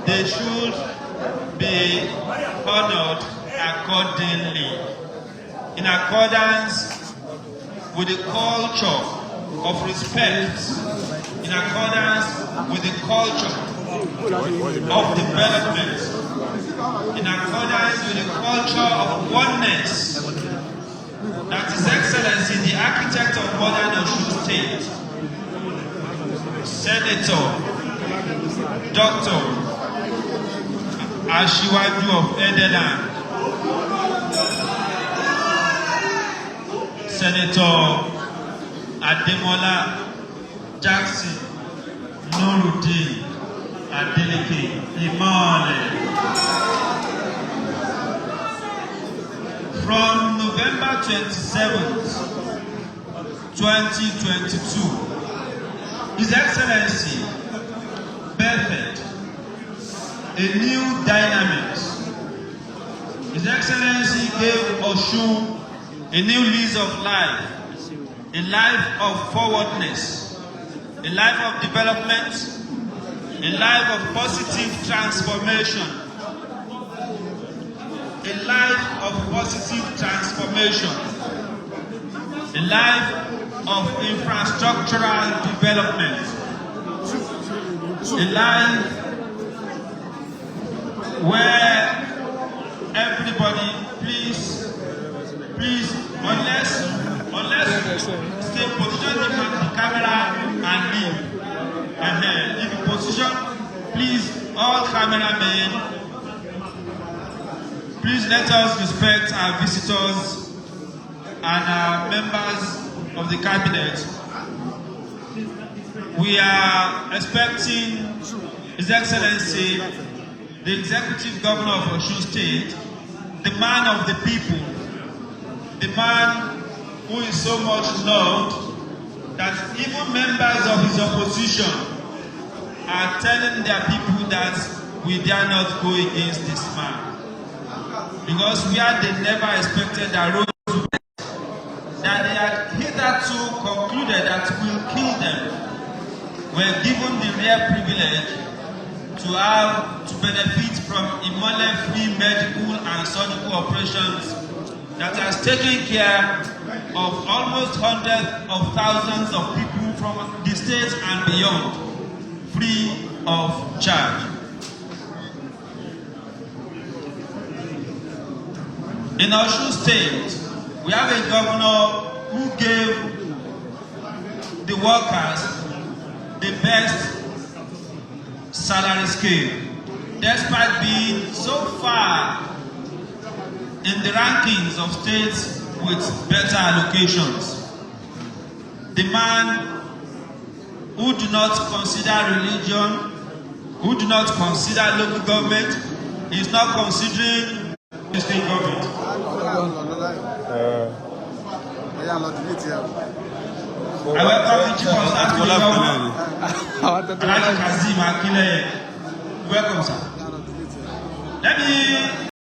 they should be honored accordingly, in accordance with the culture of respect, in accordance with the culture of development, in accordance with the culture of oneness that His Excellency, the architect of modern Osun State, Senator Dr. Asiwaju of Edeland, Senator Ademola Jackson Nuruddin Adeleke Imole. From November 27th, 2022, His Excellency birthed a new dynamic. His Excellency gave Osun a new lease of life, a life of forwardness, a life of development, a life of positive transformation, a life of positive transformation, a life of infrastructural development, a life where everybody, please, unless stay position the camera and leave. If you position, please, all cameramen, please let us respect our visitors and our members of the cabinet. We are expecting His Excellency, the Executive Governor of Osun State, the man of the people, the man who is so much loved that even members of his opposition are telling their people that we dare not go against this man. Because where they never expected that road to be, that they had hitherto concluded that we'll kill them, were given the rare privilege to benefit from Imole-free medical and surgical operations that has taken care of almost hundreds of thousands of people from the states and beyond, free of charge. In Osun State, we have a governor who gave the workers the best salary scale, despite being so far in the rankings of states with better allocations. The man who do not consider religion, who do not consider local government, is not considering the state government. I welcome the Chief of Staff to the government. Welcome, sir. Let me